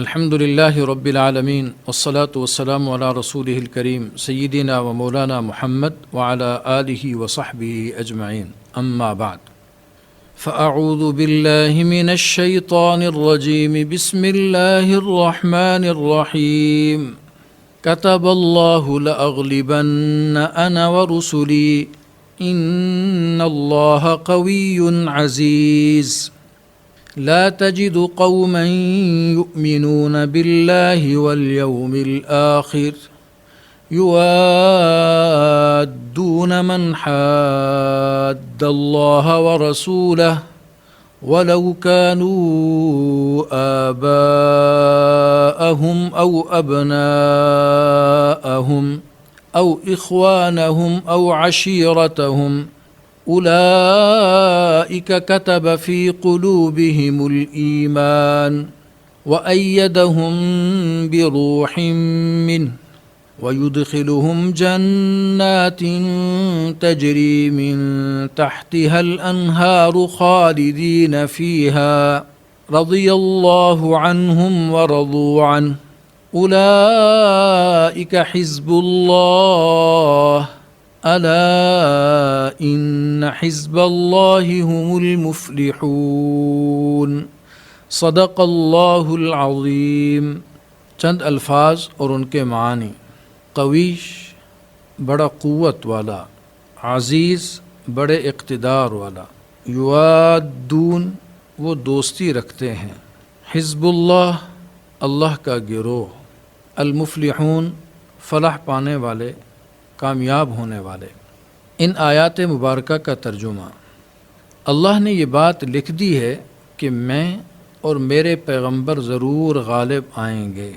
الحمد لله رب العالمين والصلاة والسلام على رسوله الكريم سيدنا ومولانا محمد وعلى آله وصحبه أجمعين أما بعد فأعوذ بالله من الشيطان الرجيم بسم الله الرحمن الرحيم كتب الله لأغلبن أنا ورسلي إن الله قوي عزيز لا تجد قوما يؤمنون بالله واليوم الآخر يوادون من حاد الله ورسوله ولو كانوا آباءهم أو أبناءهم أو إخوانهم أو عشيرتهم أولئك كتب في قلوبهم الإيمان وأيدهم بروح منه ويدخلهم جنات تجري من تحتها الأنهار خالدين فيها رضي الله عنهم ورضوا عنه أولئك حزب الله ألا إن حزب الله هم المفلحون صدق اللہ العظیم۔ چند الفاظ اور ان کے معنی۔ قویش بڑا قوت والا، عزیز بڑے اقتدار والا، یوادون وہ دوستی رکھتے ہیں، حزب اللہ اللہ کا گروہ، المفلحون فلاح پانے والے، کامیاب ہونے والے۔ ان آیات مبارکہ کا ترجمہ۔ اللہ نے یہ بات لکھ دی ہے کہ میں اور میرے پیغمبر ضرور غالب آئیں گے۔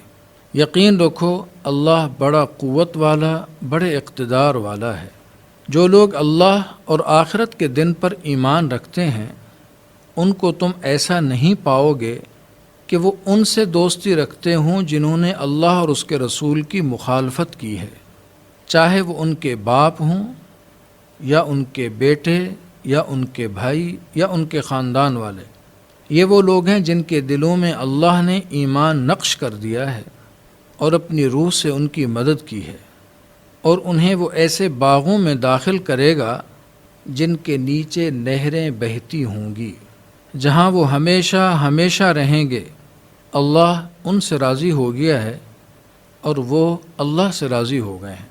یقین رکھو اللہ بڑا قوت والا، بڑے اقتدار والا ہے۔ جو لوگ اللہ اور آخرت کے دن پر ایمان رکھتے ہیں ان کو تم ایسا نہیں پاؤ گے کہ وہ ان سے دوستی رکھتے ہوں جنہوں نے اللہ اور اس کے رسول کی مخالفت کی ہے، چاہے وہ ان کے باپ ہوں یا ان کے بیٹے یا ان کے بھائی یا ان کے خاندان والے۔ یہ وہ لوگ ہیں جن کے دلوں میں اللہ نے ایمان نقش کر دیا ہے اور اپنی روح سے ان کی مدد کی ہے، اور انہیں وہ ایسے باغوں میں داخل کرے گا جن کے نیچے نہریں بہتی ہوں گی، جہاں وہ ہمیشہ ہمیشہ رہیں گے۔ اللہ ان سے راضی ہو گیا ہے اور وہ اللہ سے راضی ہو گئے ہیں۔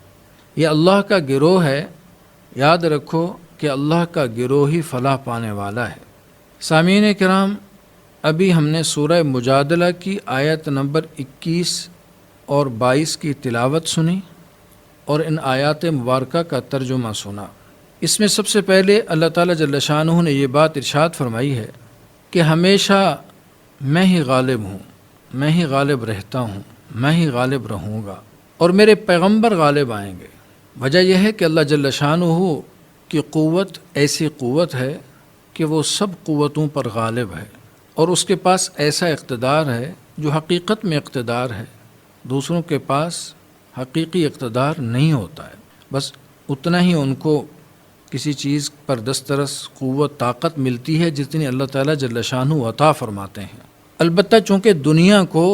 یہ اللہ کا گروہ ہے، یاد رکھو کہ اللہ کا گروہ ہی فلاح پانے والا ہے۔ سامعین کرام، ابھی ہم نے سورہ مجادلہ کی آیت نمبر 21 اور 22 کی تلاوت سنی اور ان آیات مبارکہ کا ترجمہ سنا۔ اس میں سب سے پہلے اللہ تعالیٰ جل شانہ نے یہ بات ارشاد فرمائی ہے کہ ہمیشہ میں ہی غالب ہوں، میں ہی غالب رہتا ہوں، میں ہی غالب رہوں گا، اور میرے پیغمبر غالب آئیں گے۔ وجہ یہ ہے کہ اللہ جل شانہ کی قوت ایسی قوت ہے کہ وہ سب قوتوں پر غالب ہے، اور اس کے پاس ایسا اقتدار ہے جو حقیقت میں اقتدار ہے۔ دوسروں کے پاس حقیقی اقتدار نہیں ہوتا ہے، بس اتنا ہی ان کو کسی چیز پر دسترس قوت طاقت ملتی ہے جتنی اللہ تعالیٰ جل شانہ عطا فرماتے ہیں۔ البتہ چونکہ دنیا کو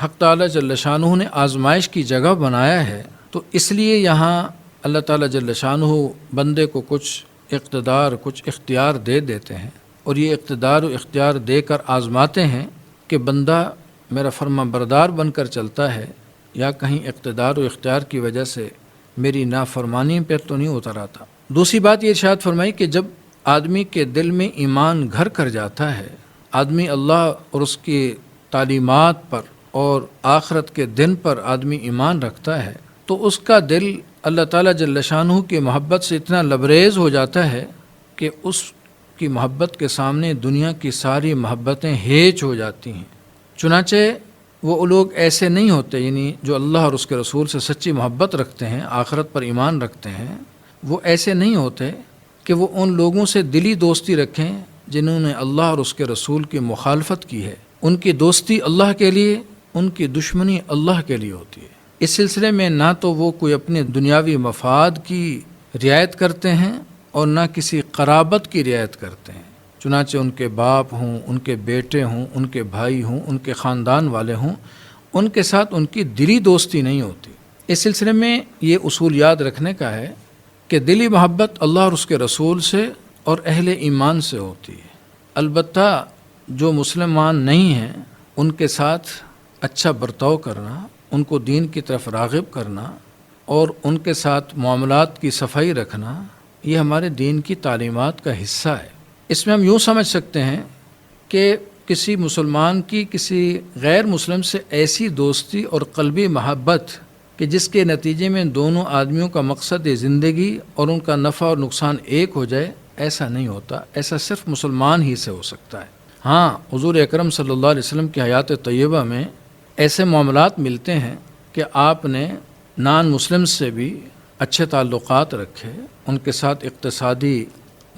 حق تعالیٰ جل شانہ نے آزمائش کی جگہ بنایا ہے، تو اس لیے یہاں اللہ تعالیٰ جل شانہ بندے کو کچھ اقتدار، کچھ اختیار دے دیتے ہیں، اور یہ اقتدار و اختیار دے کر آزماتے ہیں کہ بندہ میرا فرما بردار بن کر چلتا ہے یا کہیں اقتدار و اختیار کی وجہ سے میری نافرمانی پر تو نہیں اتر آتا۔ دوسری بات یہ ارشاد فرمائی کہ جب آدمی کے دل میں ایمان گھر کر جاتا ہے، آدمی اللہ اور اس کی تعلیمات پر اور آخرت کے دن پر آدمی ایمان رکھتا ہے، تو اس کا دل اللہ تعالیٰ جل شانہ کی محبت سے اتنا لبریز ہو جاتا ہے کہ اس کی محبت کے سامنے دنیا کی ساری محبتیں ہیچ ہو جاتی ہیں۔ چنانچہ وہ لوگ ایسے نہیں ہوتے، یعنی جو اللہ اور اس کے رسول سے سچی محبت رکھتے ہیں، آخرت پر ایمان رکھتے ہیں، وہ ایسے نہیں ہوتے کہ وہ ان لوگوں سے دلی دوستی رکھیں جنہوں نے اللہ اور اس کے رسول کی مخالفت کی ہے۔ ان کی دوستی اللہ کے لیے، ان کی دشمنی اللہ کے لیے ہوتی ہے۔ اس سلسلے میں نہ تو وہ کوئی اپنے دنیاوی مفاد کی رعایت کرتے ہیں اور نہ کسی قرابت کی رعایت کرتے ہیں۔ چنانچہ ان کے باپ ہوں، ان کے بیٹے ہوں، ان کے بھائی ہوں، ان کے خاندان والے ہوں، ان کے ساتھ ان کی دلی دوستی نہیں ہوتی۔ اس سلسلے میں یہ اصول یاد رکھنے کا ہے کہ دلی محبت اللہ اور اس کے رسول سے اور اہل ایمان سے ہوتی ہے۔ البتہ جو مسلمان نہیں ہیں ان کے ساتھ اچھا برتاؤ کرنا، ان کو دین کی طرف راغب کرنا اور ان کے ساتھ معاملات کی صفائی رکھنا، یہ ہمارے دین کی تعلیمات کا حصہ ہے۔ اس میں ہم یوں سمجھ سکتے ہیں کہ کسی مسلمان کی کسی غیر مسلم سے ایسی دوستی اور قلبی محبت کہ جس کے نتیجے میں دونوں آدمیوں کا مقصد زندگی اور ان کا نفع اور نقصان ایک ہو جائے، ایسا نہیں ہوتا۔ ایسا صرف مسلمان ہی سے ہو سکتا ہے۔ ہاں، حضور اکرم صلی اللہ علیہ وسلم کی حیات طیبہ میں ایسے معاملات ملتے ہیں کہ آپ نے نان مسلم سے بھی اچھے تعلقات رکھے، ان کے ساتھ اقتصادی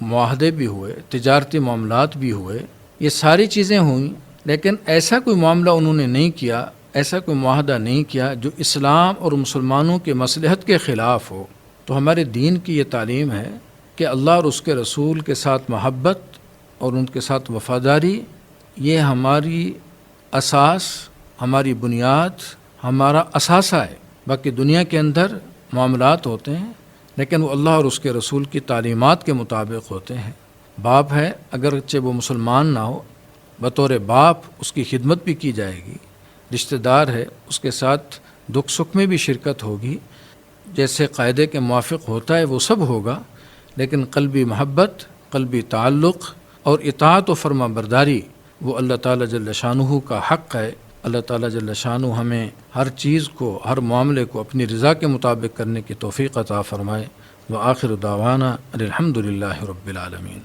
معاہدے بھی ہوئے، تجارتی معاملات بھی ہوئے، یہ ساری چیزیں ہوئیں، لیکن ایسا کوئی معاملہ انہوں نے نہیں کیا، ایسا کوئی معاہدہ نہیں کیا جو اسلام اور مسلمانوں کے مصلحت کے خلاف ہو۔ تو ہمارے دین کی یہ تعلیم ہے کہ اللہ اور اس کے رسول کے ساتھ محبت اور ان کے ساتھ وفاداری، یہ ہماری اساس، ہماری بنیاد، ہمارا اثاثہ ہے۔ باقی دنیا کے اندر معاملات ہوتے ہیں لیکن وہ اللہ اور اس کے رسول کی تعلیمات کے مطابق ہوتے ہیں۔ باپ ہے، اگرچہ وہ مسلمان نہ ہو، بطور باپ اس کی خدمت بھی کی جائے گی، رشتہ دار ہے، اس کے ساتھ دکھ سکھ میں بھی شرکت ہوگی، جیسے قاعدے کے موافق ہوتا ہے وہ سب ہوگا، لیکن قلبی محبت، قلبی تعلق اور اطاعت و فرما برداری وہ اللہ تعالیٰ جل شانہ کا حق ہے۔ اللہ تعالیٰ جل شانہ ہمیں ہر چیز کو، ہر معاملے کو اپنی رضا کے مطابق کرنے کی توفیق عطا فرمائے۔ وآخر دعوانا الحمد للہ رب العالمین۔